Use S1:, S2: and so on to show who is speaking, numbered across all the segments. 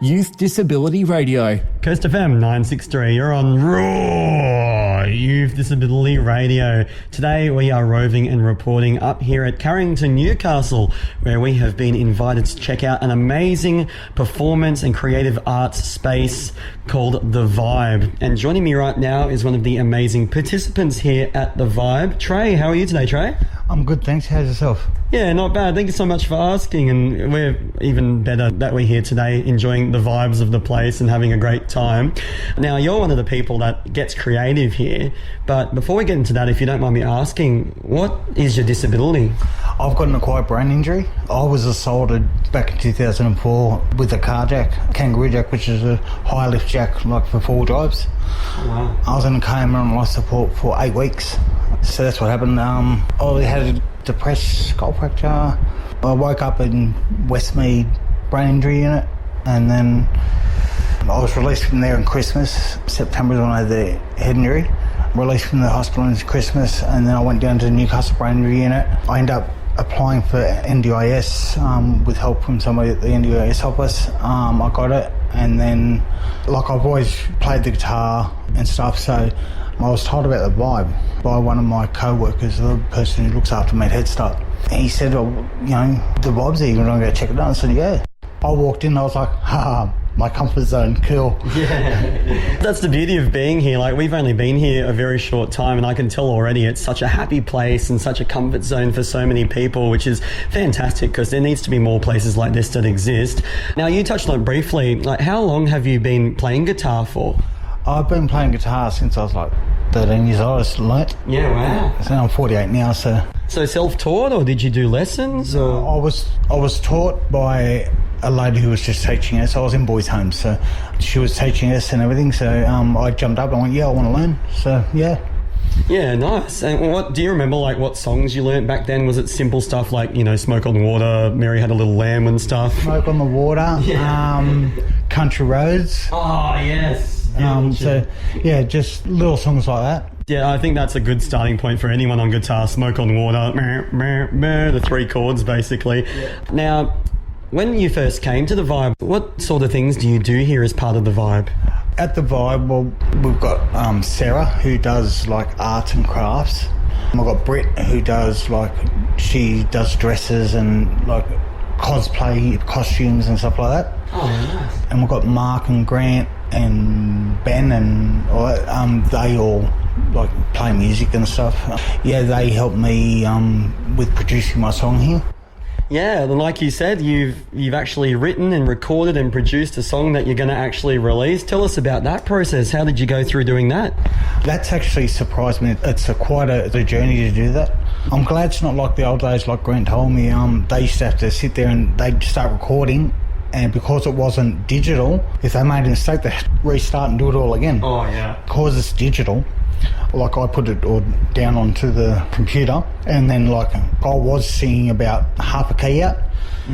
S1: Youth Disability Radio.
S2: Coast FM 963, you're on Raw Youth Disability Radio. Today we are roving and reporting up here at Carrington, Newcastle, where we have been invited to check out an amazing performance and creative arts space called The Vibe. And joining me right now is one of the amazing participants here at The Vibe. Trey, how are you today, Trey?
S3: I'm good, thanks. How's yourself?
S2: Yeah, not bad. Thank you so much for asking. And we're even better that we're here today enjoying the vibes of the place and having a great time. Now, you're one of the people that gets creative here. But before we get into that, if you don't mind me asking, what is your disability?
S3: I've got an acquired brain injury. I was assaulted back in 2004 with a car jack, kangaroo jack, which is a high lift jack like for four drives.
S2: Oh, wow.
S3: I was in a coma and life support for 8 weeks. So that's what happened. I had a depressed skull fracture. I woke up in Westmead, brain injury unit, and then I was released from there in Christmas. September is when I had the head injury. Released from the hospital in Christmas, and then I went down to the Newcastle brain injury unit. I ended up applying for NDIS with help from somebody at the NDIS office. I got it, and then like I've always played the guitar and stuff, so I was told about The Vibe by one of my co-workers, the person who looks after me at Head Start. And he said, oh, you know, The Vibe's here, you're going to go check it out? I said, yeah. I walked in, I was like, my comfort zone, cool.
S2: Yeah, that's the beauty of being here. Like, we've only been here a very short time, and I can tell already it's such a happy place and such a comfort zone for so many people, which is fantastic because there needs to be more places like this that exist. Now, you touched on it briefly, like how long have you been playing guitar for?
S3: I've been playing guitar since I was like 13 years old. I just learnt.
S2: Yeah, wow.
S3: So I'm 48 now, so...
S2: So self-taught, or did you do lessons? Or?
S3: I was taught by a lady who was just teaching us. I was in boys' homes, so she was teaching us and everything. So I jumped up and went, yeah, I want to learn. So yeah.
S2: Yeah, nice. And what do you remember? Like what songs you learnt back then? Was it simple stuff like Smoke on the Water, Mary Had a Little Lamb and stuff?
S3: Smoke on the Water, yeah. Country Roads.
S2: Oh yes.
S3: So yeah, just little songs like that.
S2: Yeah, I think that's a good starting point for anyone on guitar. Smoke on the Water, the 3 chords basically. Yeah. Now, when you first came to The Vibe, what sort of things do you do here as part of The Vibe?
S3: At The Vibe, well, we've got Sarah, who does like arts and crafts. I've got Britt, who does she does dresses and like cosplay costumes and stuff like that.
S2: Oh, nice.
S3: And we've got Mark and Grant and Ben and all that. They all like play music and stuff. Yeah, they helped me with producing my song here.
S2: Yeah, and like you said, you've actually written and recorded and produced a song that you're going to actually release. Tell us about that process. How did you go through doing that?
S3: That's actually surprised me. It's quite a journey to do that. I'm glad it's not like the old days, like Grant told me. They used to have to sit there and they'd start recording, and because it wasn't digital, if they made a mistake, they'd restart and do it all again.
S2: Oh, yeah.
S3: Because it's digital, like I put it all down onto the computer, and then like I was singing about half a key out,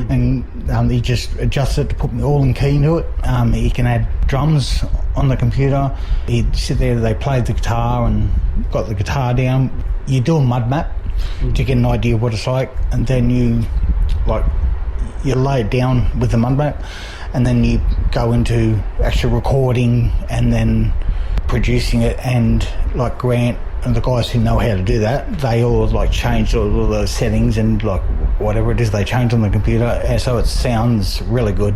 S3: and he just adjusted it to put me all in key into it. He can add drums on the computer. He'd sit there, they played the guitar and got the guitar down. You do a mud map to get an idea of what it's like, and then you lay it down with the mud map, and then you go into actual recording and then producing it. And like Grant and the guys who know how to do that, they all like changed all the settings and like whatever it is they changed on the computer, and so it sounds really good.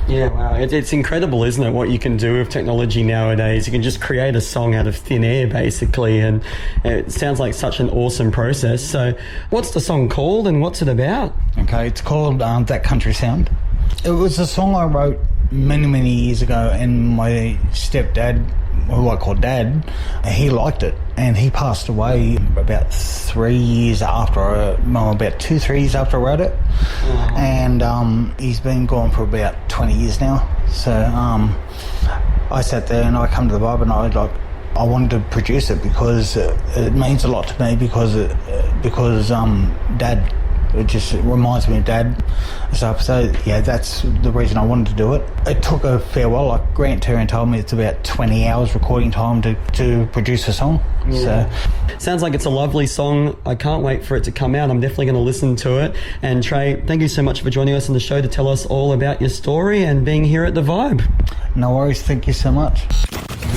S2: Yeah, wow. It's incredible, isn't it, what you can do with technology nowadays. You can just create a song out of thin air, basically, and it sounds like such an awesome process. So what's the song called and what's it about?
S3: Okay, it's called That Country Sound. It was a song I wrote many years ago, and my stepdad, who I call Dad, he liked it, and he passed away about 3 years after, about 2-3 years after I wrote it. Mm-hmm. And he's been gone for about 20 years now. So I sat there and I come to The Vibe, and I wanted to produce it because it means a lot to me, because Dad It just reminds me of Dad and stuff. So yeah, that's the reason I wanted to do it. It took a fair while. Like Grant Turin told me, it's about 20 hours recording time to produce a song. So
S2: sounds like it's a lovely song. I can't wait for it to come out. I'm definitely going to listen to it. And Trey, thank you so much for joining us on the show to tell us all about your story and being here at The Vibe.
S3: no worries. Thank you so much.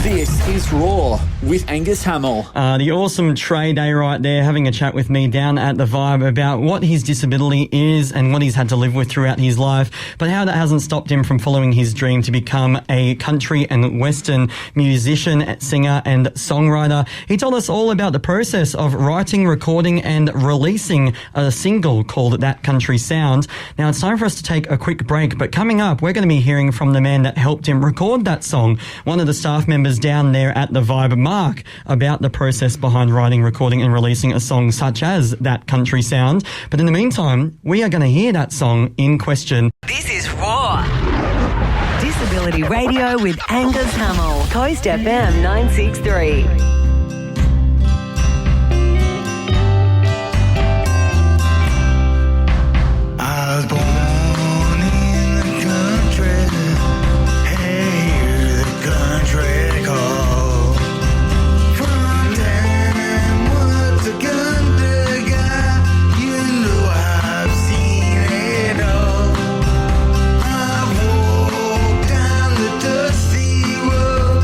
S1: This is Raw with Angus Hamill.
S2: The awesome Trey Day right there having a chat with me down at The Vibe about what his disability is and what he's had to live with throughout his life, but how that hasn't stopped him from following his dream to become a country and western musician, singer and songwriter. He told us all about the process of writing, recording and releasing a single called That Country Sound. Now it's time for us to take a quick break, but coming up we're going to be hearing from the man that helped him record that song, one of the staff members down there at The Vibe, Mark, about the process behind writing, recording and releasing a song such as That Country Sound. But in the meantime, we are going to hear that song in question.
S4: This is Raw. Disability Radio with Angus Hamill. Coast FM 963.
S3: I was born in the country. Hey, the country call. From time was a country guy. You know I've seen it all. I've walked down the dusty road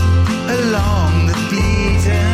S3: along the beaten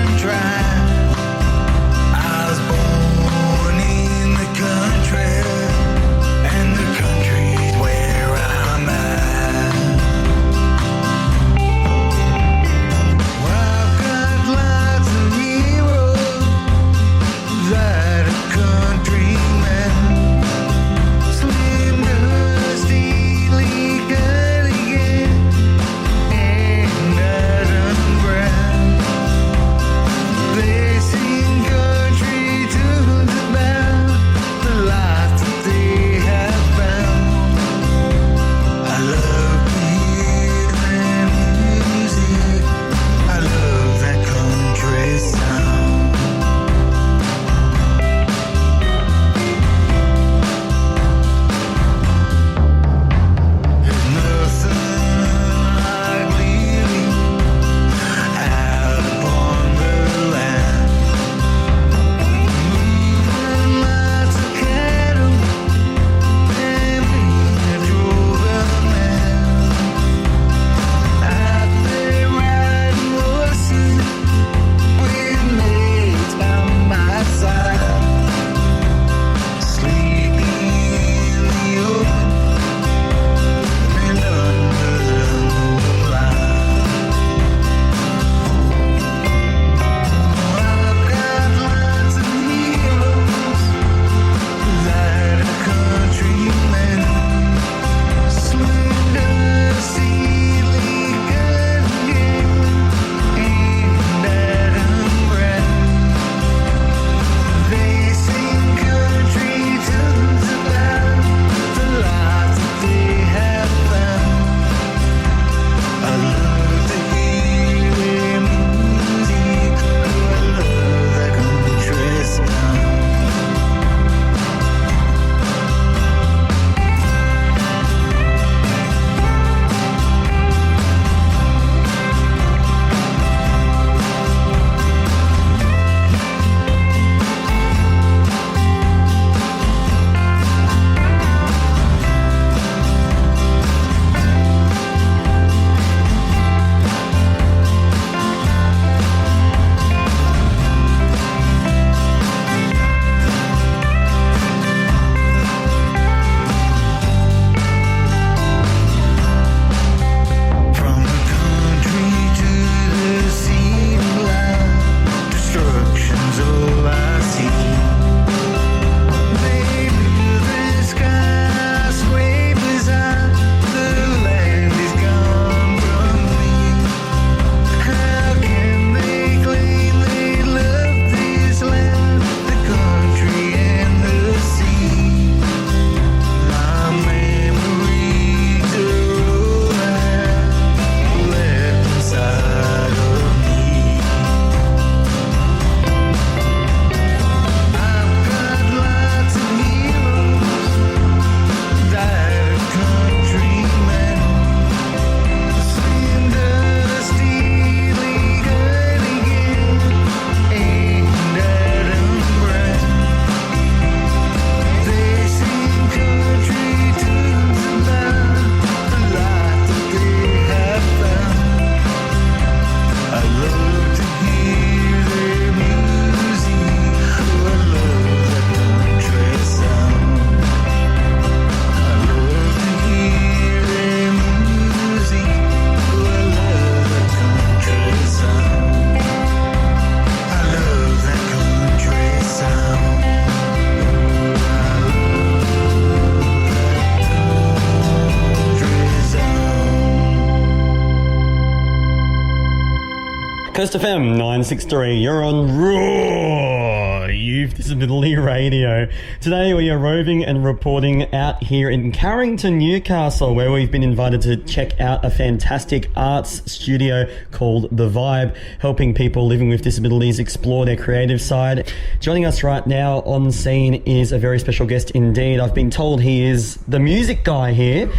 S2: Coast FM 963, you're on Raw Youth Disability Radio. Today we are roving and reporting out here in Carrington, Newcastle, where we've been invited to check out a fantastic arts studio called The Vibe, helping people living with disabilities explore their creative side. Joining us right now on scene is a very special guest indeed. I've been told he is the music guy here.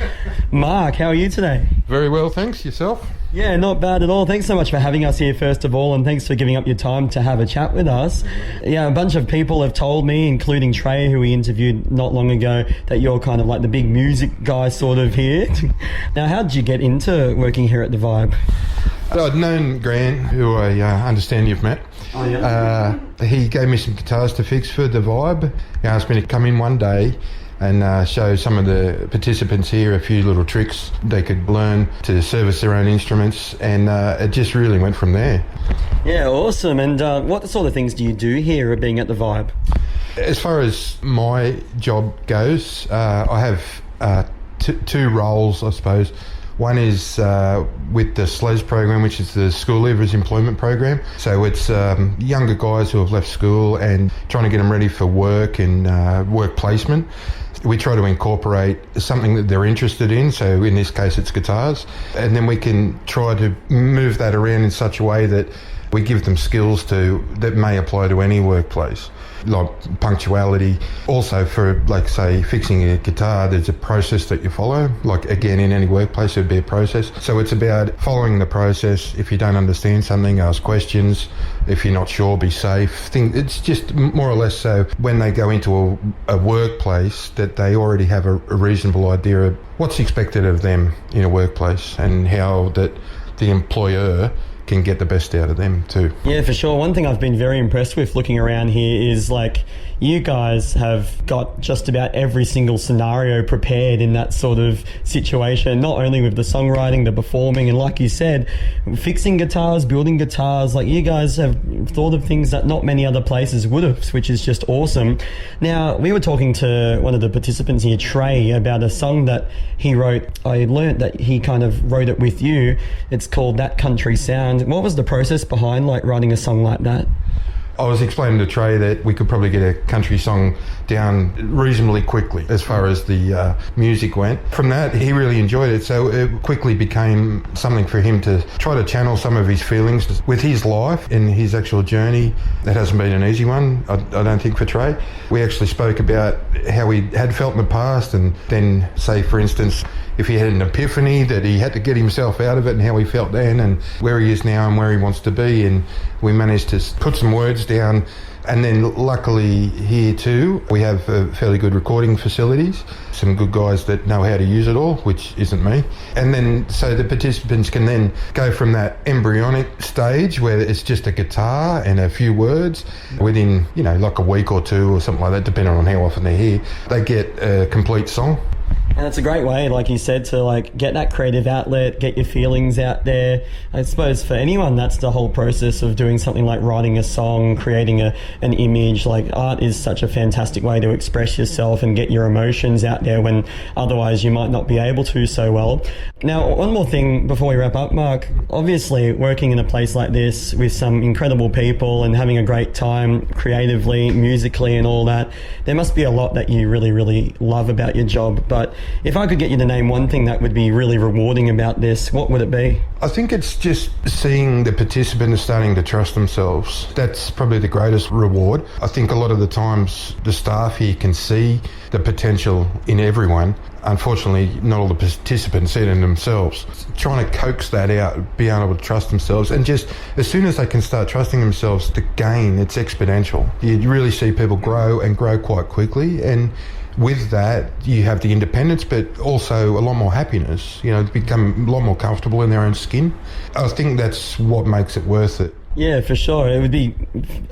S2: Mark, how are you today?
S5: Very well, thanks. Yourself?
S2: Yeah, not bad at all. Thanks so much for having us here, first of all, and thanks for giving up your time to have a chat with us. Yeah, a bunch of people have told me, including Trey, who we interviewed not long ago, that you're kind of like the big music guy sort of here. Now, how did you get into working here at The Vibe?
S5: I'd known Grant, who I understand you've met.
S2: Oh, yeah.
S5: He gave me some guitars to fix for The Vibe. He asked me to come in one day and show some of the participants here a few little tricks they could learn to service their own instruments, and it just really went from there.
S2: Yeah, awesome. And what sort of things do you do here being at The Vibe?
S5: As far as my job goes, I have two roles, I suppose. One is with the SLES program, which is the School Leavers Employment Program. So it's younger guys who have left school and trying to get them ready for work and work placement. We try to incorporate something that they're interested in, so in this case it's guitars, and then we can try to move that around in such a way that we give them skills that may apply to any workplace, like punctuality. Also for, like, say, fixing a guitar, there's a process that you follow. Like, again, in any workplace, there'd be a process. So it's about following the process. If you don't understand something, ask questions. If you're not sure, be safe. It's just more or less so when they go into a workplace that they already have a reasonable idea of what's expected of them in a workplace and how that the employer can get the best out of them too.
S2: Yeah, for sure. One thing I've been very impressed with looking around here is, like, you guys have got just about every single scenario prepared in that sort of situation, not only with the songwriting, the performing, and like you said, fixing guitars, building guitars. Like, you guys have thought of things that not many other places would have, which is just awesome. Now, we were talking to one of the participants here, Trey, about a song that he wrote. I learnt that he kind of wrote it with you. It's called That Country Sound. What was the process behind, like, writing a song like that?
S5: I was explaining to Trey that we could probably get a country song down reasonably quickly as far as the music went. From that, he really enjoyed it, so it quickly became something for him to try to channel some of his feelings with his life and his actual journey. It hasn't been an easy one, I don't think, for Trey. We actually spoke about how he had felt in the past, and then, say, for instance, if he had an epiphany that he had to get himself out of it, and how he felt then and where he is now and where he wants to be. And we managed to put some words down. And then luckily here too, we have fairly good recording facilities, some good guys that know how to use it all, which isn't me. And then so the participants can then go from that embryonic stage where it's just a guitar and a few words within, like a week or two or something like that, depending on how often they're here, they get a complete song.
S2: And it's a great way, like you said, to, like, get that creative outlet, get your feelings out there. I suppose for anyone, that's the whole process of doing something like writing a song, creating an image. Like, art is such a fantastic way to express yourself and get your emotions out there when otherwise you might not be able to so well. Now, one more thing before we wrap up, Mark. Obviously, working in a place like this with some incredible people and having a great time creatively, musically and all that, there must be a lot that you really, really love about your job. But if I could get you to name one thing that would be really rewarding about this, what would it be?
S5: I think it's just seeing the participants starting to trust themselves. That's probably the greatest reward. I think a lot of the times the staff here can see the potential in everyone. Unfortunately, not all the participants see it in themselves. Trying to coax that out, being able to trust themselves, and just as soon as they can start trusting themselves, the gain, it's exponential. You really see people grow and grow quite quickly, and with that, you have the independence, but also a lot more happiness. Become a lot more comfortable in their own skin. I think that's what makes it worth it.
S2: Yeah, for sure. It would be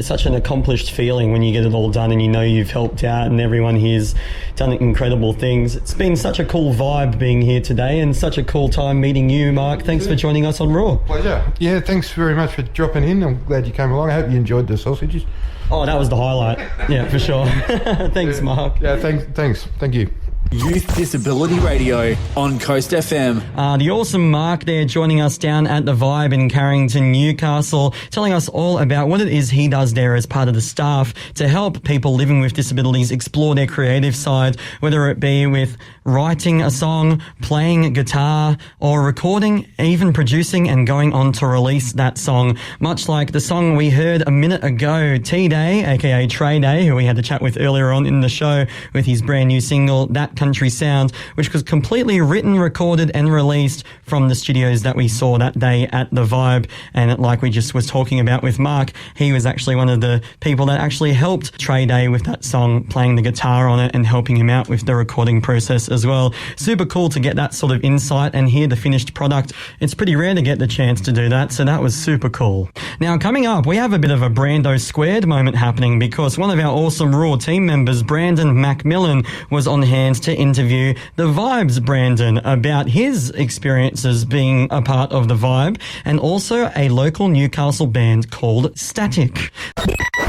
S2: such an accomplished feeling when you get it all done and you know you've helped out and everyone here's done incredible things. It's been such a cool vibe being here today and such a cool time meeting you, Mark. Thanks for joining us on Raw.
S5: Pleasure. Yeah, thanks very much for dropping in. I'm glad you came along. I hope you enjoyed the sausages.
S2: Oh, that was the highlight. Yeah, for sure. Thanks, Mark.
S5: Yeah, thanks. Thank you.
S1: Youth Disability Radio on Coast FM.
S2: The awesome Mark there joining us down at the Vibe in Carrington, Newcastle, telling us all about what it is he does there as part of the staff to help people living with disabilities explore their creative side, whether it be with writing a song, playing guitar, or recording, even producing and going on to release that song. Much like the song we heard a minute ago, T-Day, aka Trey Day, who we had to chat with earlier on in the show with his brand new single, That Country Sound, which was completely written, recorded and released from the studios that we saw that day at the Vibe. And like we just was talking about with Mark, he was actually one of the people that actually helped Trey Day with that song, playing the guitar on it and helping him out with the recording process as well. Super cool to get that sort of insight and hear the finished product. It's pretty rare to get the chance to do that, so that was super cool. Now, coming up, we have a bit of a Brando Squared moment happening because one of our awesome Raw team members, Brandon Macmillan, was on hand to interview the Vibes Brandon about his experiences being a part of the Vibe and also a local Newcastle band called Static.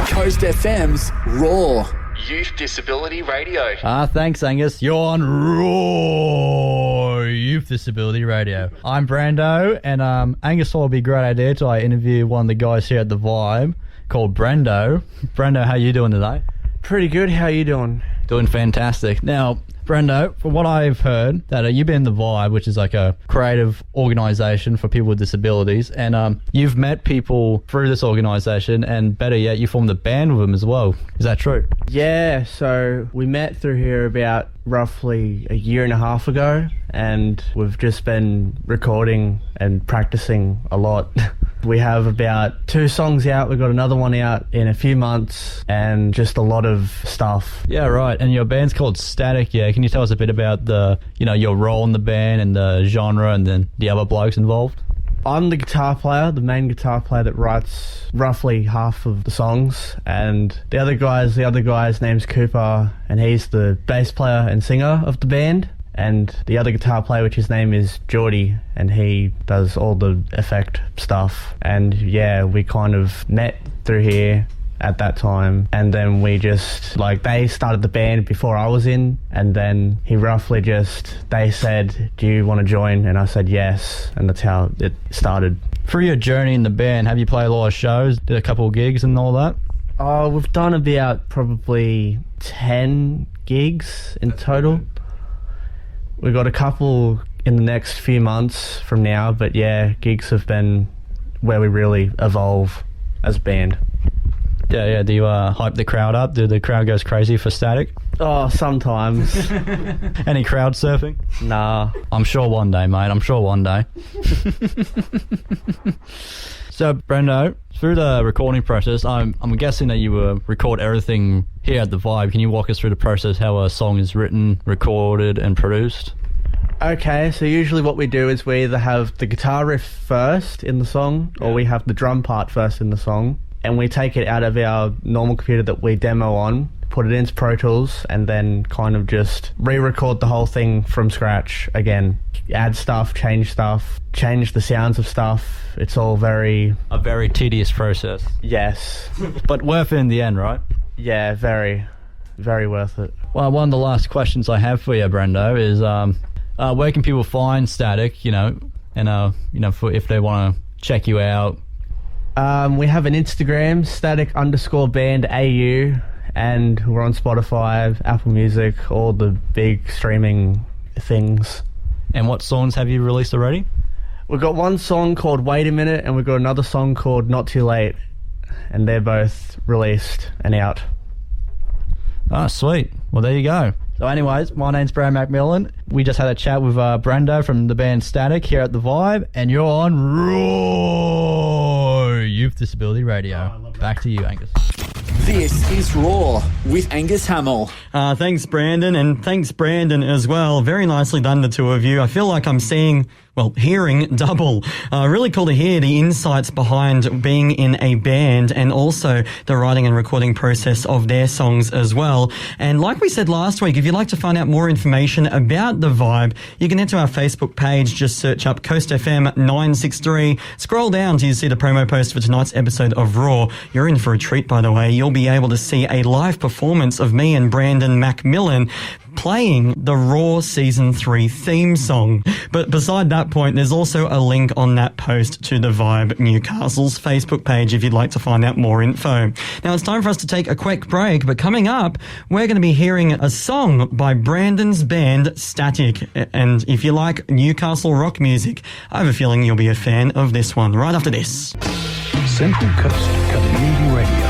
S1: Coast FM's Raw Youth Disability Radio.
S6: Thanks, Angus. You're on Raw Youth Disability Radio. I'm Brando, and Angus thought it'd be a great idea to interview one of the guys here at the Vibe called Brando. Brando, how you doing today?
S7: Pretty good. How you doing?
S6: Doing fantastic. Now, Brando, from what I've heard, that you've been in the Vibe, which is like a creative organisation for people with disabilities, and you've met people through this organisation, and better yet, you formed a band with them as well. Is that true?
S7: Yeah, so we met through here about roughly a year and a half ago, and we've just been recording and practicing a lot. We have about 2 songs out. We've got another one out in a few months, and just a lot of stuff.
S6: Yeah, right. And your band's called Static, yeah. Can you tell us a bit about your role in the band and the genre and then the other blokes involved?
S7: I'm the guitar player, the main guitar player that writes roughly half of the songs, and the other guy's name's Cooper, and he's the bass player and singer of the band. And the other guitar player, which his name is Geordie, and he does all the effect stuff. And yeah, we kind of met through here at that time, and then we just, they started the band before I was in, and then they said, do you want to join? And I said yes, and that's how it started.
S6: Through your journey in the band, have you played a lot of shows, did a couple of gigs and all that?
S7: Oh, we've done about probably 10 gigs in total. We've got a couple in the next few months from now, but yeah, gigs have been where we really evolve as a band.
S6: Yeah. Do you hype the crowd up? Do the crowd goes crazy for Static?
S7: Oh, sometimes.
S6: Any crowd surfing?
S7: Nah.
S6: I'm sure one day, mate. I'm sure one day. So, Brando, through the recording process, I'm guessing that you record everything here at the Vibe. Can you walk us through the process, how a song is written, recorded, and produced?
S7: Okay, so usually what we do is we either have the guitar riff first in the song, or we have the drum part first in the song, and we take it out of our normal computer that we demo on, put it into Pro Tools, and then kind of just re-record the whole thing from scratch again. Add stuff, change the sounds of stuff. It's all a very
S6: tedious process.
S7: Yes.
S6: But worth it in the end, right?
S7: Yeah, very, very worth it.
S6: Well, one of the last questions I have for you, Brando, is where can people find Static, and if they want to check you out?
S7: We have an Instagram, static_band AU, and we're on Spotify, Apple Music, all the big streaming things.
S6: And what songs have you released already?
S7: We've got one song called Wait a Minute, and we've got another song called Not Too Late, and they're both released and out.
S6: Ah, sweet. Well, there you go. So anyways, my name's Brad Macmillan. We just had a chat with Brando from the band Static here at the Vibe, and you're on Raw Youth Disability Radio. Back to you, Angus.
S1: This is Raw with Angus Hamill.
S2: Thanks, Brandon, and thanks, Brandon, as well. Very nicely done, the two of you. I feel like I'm hearing double. Really cool to hear the insights behind being in a band and also the writing and recording process of their songs as well. And like we said last week, if you'd like to find out more information about the Vibe, you can head to our Facebook page, just search up Coast FM 963. Scroll down till you see the promo post for tonight's episode of Raw. You're in for a treat, by the way. You'll be able to see a live performance of me and Brandon Macmillan playing the Raw Season 3 theme song. But beside that point, there's also a link on that post to the Vibe Newcastle's Facebook page if you'd like to find out more info. Now it's time for us to take a quick break, but coming up, we're going to be hearing a song by Brandon's band Static. And if you like Newcastle rock music, I have a feeling you'll be a fan of this one right after this.
S8: Central Coast Community Radio.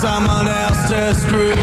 S9: someone else to screw.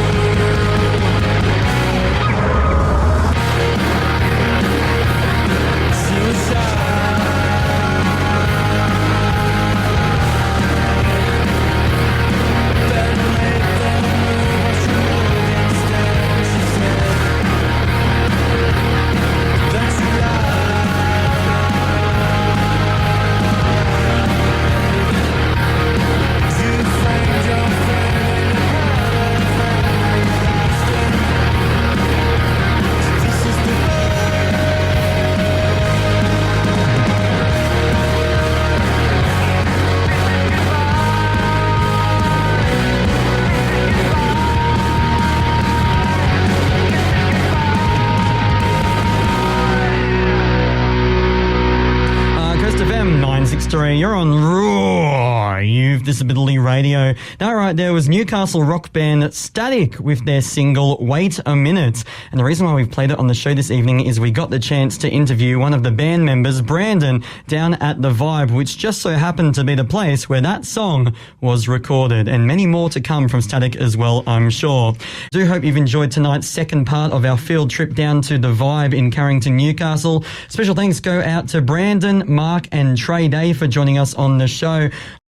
S2: You're on Raw Youth Disability Radio. That right there was Newcastle rock band Static with their single Wait a Minute. And the reason why we've played it on the show this evening is we got the chance to interview one of the band members, Brandon, down at The Vibe, which just so happened to be the place where that song was recorded. And many more to come from Static as well, I'm sure. I do hope you've enjoyed tonight's second part of our field trip down to The Vibe in Carrington, Newcastle. Special thanks go out to Brandon, Mark and Trey Day for joining us on the show.